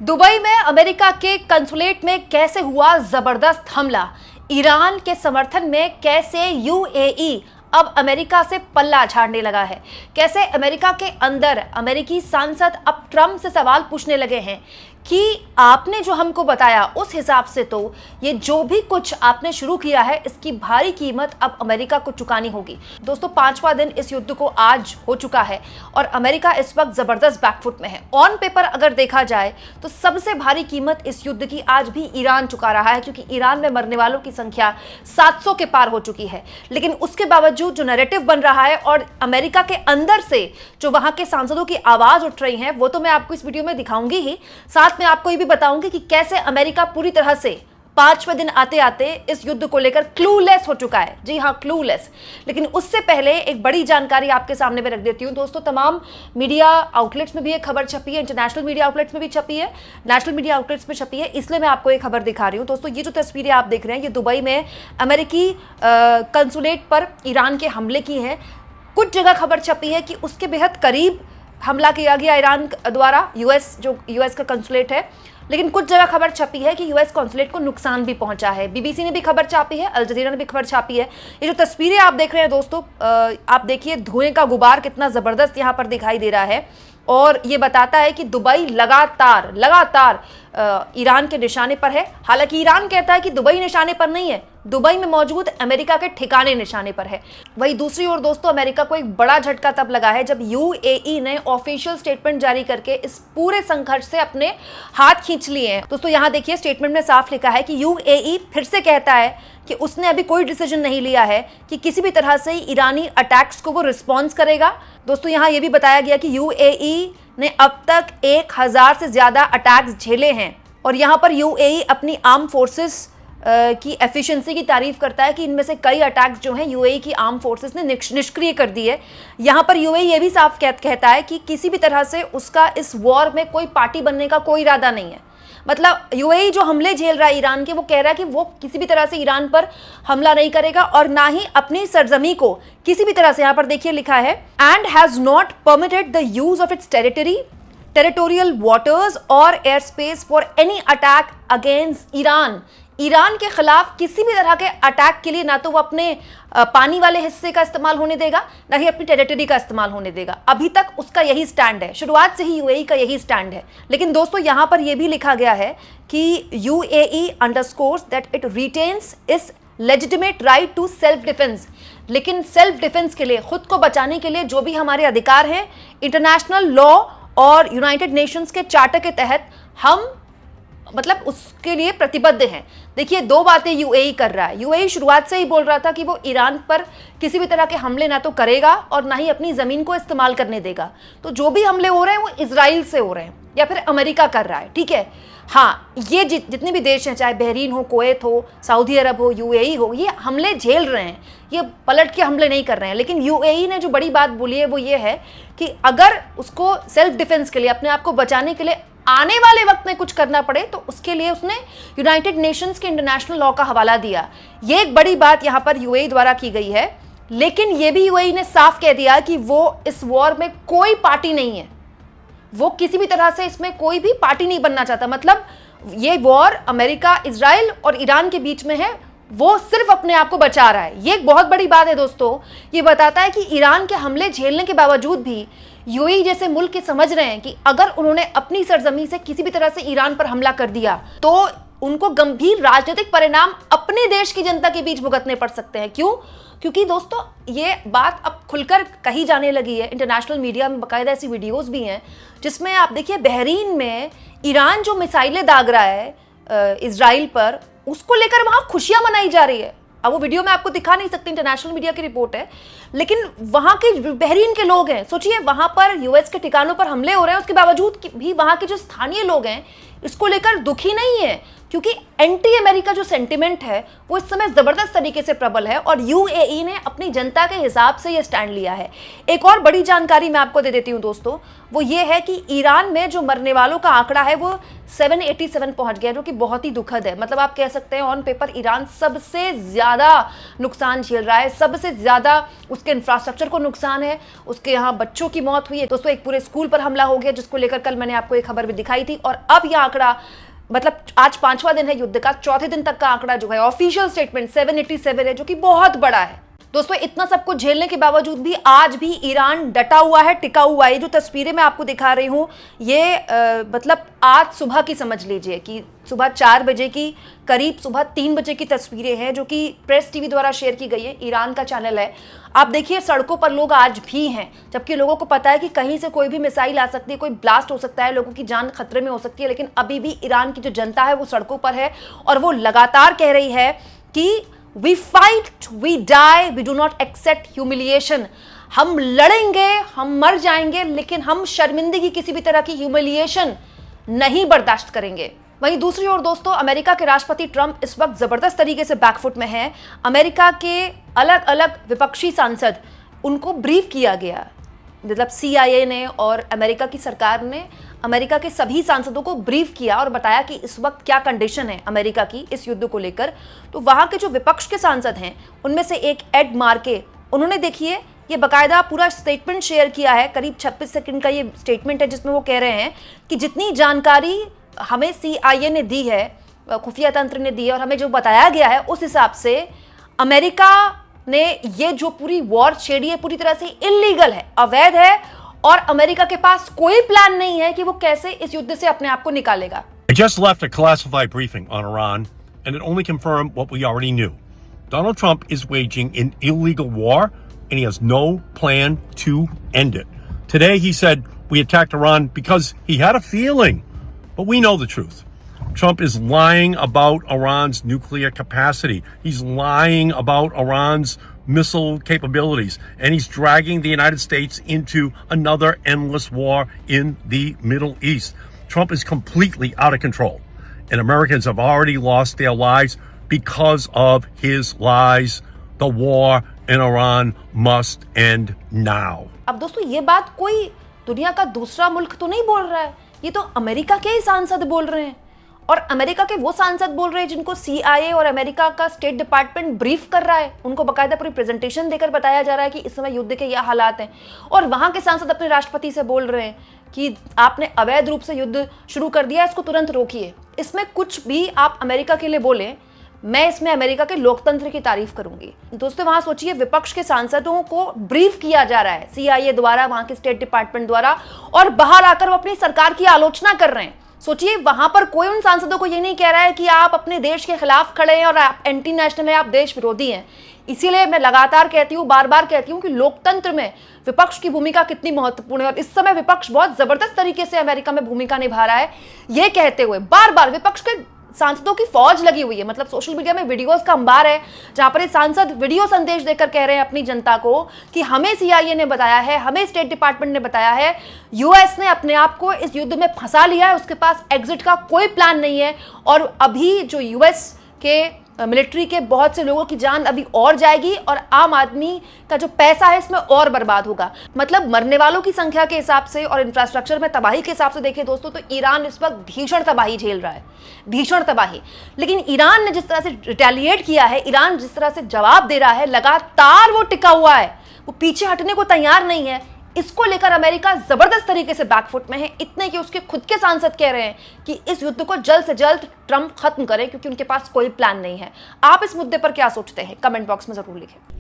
Dubai में America के consulate में कैसे हुआ जबरदस्त हमला। ईरान के समर्थन में कैसे यूएई अब अमेरिका से पल्ला झाड़ने लगा है। कैसे अमेरिका के अंदर अमेरिकी सांसद अब ट्रंप से सवाल पूछने लगे हैं कि आपने जो हमको बताया उस हिसाब से तो ये जो भी कुछ आपने शुरू किया है इसकी भारी कीमत अब अमेरिका को चुकानी होगी। दोस्तों, 5वां दिन इस युद्ध को आज हो चुका है और अमेरिका इस वक्त जबरदस्त बैकफुट में है। ऑन पेपर अगर देखा जाए तो सबसे भारी कीमत इस युद्ध की आज भी ईरान चुका रहा है, क्योंकि ईरान में मरने वालों की संख्या 700 के पार हो चुकी है। लेकिन उसके बावजूद जो नैरेटिव बन रहा है और अमेरिका के अंदर से जो वहां के सांसदों की आवाज उठ रही है वो तो मैं आपको इस वीडियो में दिखाऊंगी ही, साथ में आपको ये भी बताऊंगी कि कैसे अमेरिका पूरी तरह से 5वें दिन आते आते इस युद्ध को लेकर क्लूलेस हो चुका है। जी हाँ, क्लूलेस। लेकिन उससे पहले एक बड़ी जानकारी आपके सामने में रख देती हूँ। दोस्तों, तमाम मीडिया आउटलेट्स में भी ये खबर छपी है, इंटरनेशनल मीडिया आउटलेट्स में भी छपी है, नेशनल मीडिया आउटलेट्स में छपी है, इसलिए मैं आपको ये खबर दिखा रही हूँ। दोस्तों, ये जो तस्वीरें आप देख रहे हैं ये दुबई में अमेरिकी कंसुलेट पर ईरान के हमले की है। कुछ जगह खबर छपी है कि उसके बेहद करीब हमला किया गया ईरान द्वारा, यूएस का कंसुलेट है। लेकिन कुछ जगह खबर छपी है कि यूएस कॉन्सुलेट को नुकसान भी पहुंचा है। बीबीसी ने भी खबर छापी है, अल जज़ीरा ने भी खबर छापी है। ये जो तस्वीरें आप देख रहे हैं दोस्तों, आप देखिए धुएं का गुबार कितना ज़बरदस्त यहाँ पर दिखाई दे रहा है और ये बताता है कि दुबई लगातार ईरान के निशाने पर है। हालांकि ईरान कहता है कि दुबई निशाने पर नहीं है, दुबई में मौजूद अमेरिका के ठिकाने निशाने पर है। वहीं दूसरी ओर दोस्तों, अमेरिका को एक बड़ा झटका तब लगा है जब यूएई ने ऑफिशियल स्टेटमेंट जारी करके इस पूरे संघर्ष से अपने हाथ खींच लिए हैं। दोस्तों, यहाँ देखिए स्टेटमेंट में साफ लिखा है कि यूएई फिर से कहता है कि उसने अभी कोई डिसीजन नहीं लिया है कि किसी भी तरह से ईरानी अटैक्स को वो रिस्पॉन्स करेगा। दोस्तों, यहाँ ये भी बताया गया कि यूएई ने अब तक 1000 से ज्यादा अटैक्स झेले हैं और यहाँ पर यूएई अपनी आर्म फोर्सेस की एफिशिएंसी की तारीफ करता है कि इनमें से कई अटैक्स जो हैं यूएई की आर्म फोर्सेस ने निष्क्रिय कर दी है। यहाँ पर यूएई ये भी साफ कहता है कि किसी भी तरह से उसका इस वॉर में कोई पार्टी बनने का कोई इरादा नहीं है। मतलब यूएई जो हमले झेल रहा है ईरान के, वो कह रहा है कि वो किसी भी तरह से ईरान पर हमला नहीं करेगा और ना ही अपनी सरजमी को किसी भी तरह से, यहाँ पर देखिए लिखा है, and has not permitted the use of its territorial waters और air space for any attack against Iran. Iran के खिलाफ किसी भी तरह के अटैक के लिए ना तो वो अपने पानी वाले हिस्से का इस्तेमाल होने देगा, ना ही अपनी टेरिटरी का इस्तेमाल होने देगा। अभी तक उसका यही स्टैंड है, शुरुआत से ही यूएई का यही स्टैंड है। लेकिन दोस्तों, यहाँ पर यह भी लिखा गया है कि UAE underscores that it retains its legitimate right to self defence. लेकिन सेल्फ डिफेंस के लिए, खुद को बचाने के लिए जो भी हमारे अधिकार हैं इंटरनेशनल लॉ और यूनाइटेड नेशंस के चार्टर के तहत हम उसके लिए प्रतिबद्ध हैं। देखिए, दो बातें यूएई कर रहा है। यूएई शुरुआत से ही बोल रहा था कि वो ईरान पर किसी भी तरह के हमले ना तो करेगा और ना ही अपनी ज़मीन को इस्तेमाल करने देगा। तो जो भी हमले हो रहे हैं वो इजराइल से हो रहे हैं या फिर अमेरिका कर रहा है, ठीक है। हाँ, ये जितने भी देश हैं, चाहे बहरीन हो, कुवैत हो, सऊदी अरब हो, यूएई हो, ये हमले झेल रहे हैं, ये पलट के हमले नहीं कर रहे हैं। लेकिन यूएई ने जो बड़ी बात बोली है वो ये है कि अगर उसको सेल्फ डिफेंस के लिए, अपने आप को बचाने के लिए आने वाले वक्त में कुछ करना पड़े तो उसके लिए उसने यूनाइटेड नेशंस के इंटरनेशनल लॉ का हवाला दिया। ये एक बड़ी बात यहाँ पर यूएई द्वारा की गई है। लेकिन ये भी यूएई ने साफ कह दिया कि वो इस वॉर में कोई पार्टी नहीं है, वो किसी भी तरह से इसमें कोई भी पार्टी नहीं बनना चाहता। मतलब ये वॉर अमेरिका, इजराइल और ईरान के बीच में है, वो सिर्फ अपने आप को बचा रहा है। ये एक बहुत बड़ी बात है दोस्तों। ये बताता है कि ईरान के हमले झेलने के बावजूद भी यूएई जैसे मुल्क के समझ रहे हैं कि अगर उन्होंने अपनी सरजमी से किसी भी तरह से ईरान पर हमला कर दिया तो उनको गंभीर राजनीतिक परिणाम अपने देश की जनता के बीच भुगतने पड़ सकते हैं। क्यों? क्योंकि दोस्तों, ये बात अब खुलकर कही जाने लगी है। इंटरनेशनल मीडिया में बाकायदा ऐसी वीडियोस भी हैं जिसमें आप देखिए बहरीन में ईरान जो मिसाइलें दाग रहा है इजराइल पर, उसको लेकर वहां खुशियां मनाई जा रही है। अब वो वीडियो मैं आपको दिखा नहीं सकती, इंटरनेशनल मीडिया की रिपोर्ट है, लेकिन वहां के बहरीन के लोग हैं, सोचिए वहां पर यूएस के ठिकानों पर हमले हो रहे हैं, उसके बावजूद भी वहां के जो स्थानीय लोग हैं इसको लेकर दुखी नहीं है। क्योंकि एंटी अमेरिका जो सेंटिमेंट है वो इस समय जबरदस्त तरीके से प्रबल है और यूएई ने अपनी जनता के हिसाब से ये स्टैंड लिया है। एक और बड़ी जानकारी मैं आपको दे देती हूं दोस्तों, वो ये है कि ईरान में जो मरने वालों का आंकड़ा है वो 787 पहुंच गया, जो कि बहुत ही दुखद है। मतलब आप कह सकते हैं ऑन पेपर ईरान सबसे ज्यादा नुकसान झेल रहा है, सबसे ज्यादा उसके इंफ्रास्ट्रक्चर को नुकसान है, उसके यहाँ बच्चों की मौत हुई है दोस्तों, एक पूरे स्कूल पर हमला हो गया जिसको लेकर कल मैंने आपको एक खबर भी दिखाई थी। और अब यह आंकड़ा, मतलब आज 5वां दिन है युद्ध का, चौथे दिन तक का आंकड़ा जो है ऑफिशियल स्टेटमेंट 787 है, जो कि बहुत बड़ा है दोस्तों। इतना सब कुछ झेलने के बावजूद भी आज भी ईरान डटा हुआ है, टिका हुआ है। जो तस्वीरें मैं आपको दिखा रही हूं ये मतलब आज सुबह की समझ लीजिए कि सुबह 4 बजे की करीब सुबह 3 बजे की तस्वीरें हैं, जो कि प्रेस टीवी द्वारा शेयर की गई है, ईरान का चैनल है। आप देखिए सड़कों पर लोग आज भी हैं, जबकि लोगों को पता है कि कहीं से कोई भी मिसाइल आ सकती है, कोई ब्लास्ट हो सकता है, लोगों की जान खतरे में हो सकती है, लेकिन अभी भी ईरान की जो जनता है वो सड़कों पर है और वो लगातार कह रही है कि We fight, we die, we do not accept humiliation. हम लड़ेंगे, हम मर जाएंगे, लेकिन हम शर्मिंदगी, किसी भी तरह की ह्यूमिलिएशन नहीं बर्दाश्त करेंगे। वहीं दूसरी ओर दोस्तों, अमेरिका के राष्ट्रपति ट्रंप इस वक्त जबरदस्त तरीके से बैकफुट में हैं। अमेरिका के अलग अलग विपक्षी सांसद, उनको ब्रीफ किया गया, मतलब CIA ने और अमेरिका की सरकार ने अमेरिका के सभी सांसदों को ब्रीफ किया और बताया कि इस वक्त क्या कंडीशन है अमेरिका की इस युद्ध को लेकर। तो वहां के जो विपक्ष के सांसद हैं उनमें से एक एड मार्के, उन्होंने देखिए ये बकायदा पूरा स्टेटमेंट शेयर किया है, करीब 26 सेकंड का ये स्टेटमेंट है, जिसमें वो कह रहे हैं कि जितनी जानकारी हमें CIA ने दी है, खुफिया तंत्र ने दी है और हमें जो बताया गया है, उस हिसाब से अमेरिका ने ये जो पूरी वॉर छेड़ी है पूरी तरह से इल्लीगल है, अवैध है, और अमेरिका के पास कोई प्लान नहीं है कि वो कैसे इस युद्ध से अपने आप को निकालेगा। I just left a classified briefing on Iran, and it only confirmed what we already knew. Donald Trump is waging an illegal war, and he has no plan to end it. Today he said we attacked Iran because he had a feeling, but we know the truth. Trump is lying about Iran's nuclear capacity. He's lying about Iran's missile capabilities, and he's dragging the United States into another endless war in the Middle East. Trump is completely out of control, and Americans have already lost their lives because of his lies. The war in Iran must end now. अब दोस्तों ये बात कोई दुनिया का दूसरा मुल्क तो नहीं बोल रहा है, ये तो अमेरिका के ही सांसद बोल रहे हैं, और अमेरिका के वो सांसद बोल रहे हैं जिनको CIA और अमेरिका का स्टेट डिपार्टमेंट ब्रीफ कर रहा है। उनको बाकायदा पूरी प्रेजेंटेशन देकर बताया जा रहा है कि इस समय युद्ध के यह हालात हैं, और वहां के सांसद अपने राष्ट्रपति से बोल रहे हैं कि आपने अवैध रूप से युद्ध शुरू कर दिया, इसको तुरंत रोकिए। इसमें कुछ भी आप अमेरिका के लिए बोले, मैं इसमें अमेरिका के लोकतंत्र की तारीफ करूंगी। दोस्तों वहां सोचिए, विपक्ष के सांसदों को ब्रीफ किया जा रहा है CIA द्वारा, वहां के स्टेट डिपार्टमेंट द्वारा, और बाहर आकर वो अपनी सरकार की आलोचना कर रहे हैं। सोचिए वहां पर कोई उन सांसदों को ये नहीं कह रहा है कि आप अपने देश के खिलाफ खड़े हैं और आप एंटी नेशनल हैं, आप देश विरोधी हैं। इसीलिए मैं लगातार कहती हूँ, बार बार कहती हूँ कि लोकतंत्र में विपक्ष की भूमिका कितनी महत्वपूर्ण है, और इस समय विपक्ष बहुत जबरदस्त तरीके से अमेरिका में भूमिका निभा रहा है। ये कहते हुए बार बार विपक्ष के सांसदों की फौज लगी हुई है, मतलब सोशल मीडिया में वीडियोस का अंबार है, जहां पर ये सांसद वीडियो संदेश देकर कह रहे हैं अपनी जनता को कि हमें CIA ने बताया है, हमें स्टेट डिपार्टमेंट ने बताया है, US ने अपने आप को इस युद्ध में फंसा लिया है, उसके पास एग्जिट का कोई प्लान नहीं है, और अभी जो US के मिलिट्री के बहुत से लोगों की जान अभी और जाएगी और आम आदमी का जो पैसा है इसमें और बर्बाद होगा। मतलब मरने वालों की संख्या के हिसाब से और इंफ्रास्ट्रक्चर में तबाही के हिसाब से देखें दोस्तों, तो ईरान इस वक्त भीषण तबाही झेल रहा है, भीषण तबाही। लेकिन ईरान ने जिस तरह से रिटेलिएट किया है, ईरान जिस तरह से जवाब दे रहा है, लगातार वो टिका हुआ है, वो पीछे हटने को तैयार नहीं है। इसको लेकर अमेरिका जबरदस्त तरीके से बैकफुट में है, इतने कि उसके खुद के सांसद कह रहे हैं कि इस युद्ध को जल्द से जल्द ट्रंप खत्म करे, क्योंकि उनके पास कोई प्लान नहीं है। आप इस मुद्दे पर क्या सोचते हैं? कमेंट बॉक्स में जरूर लिखें।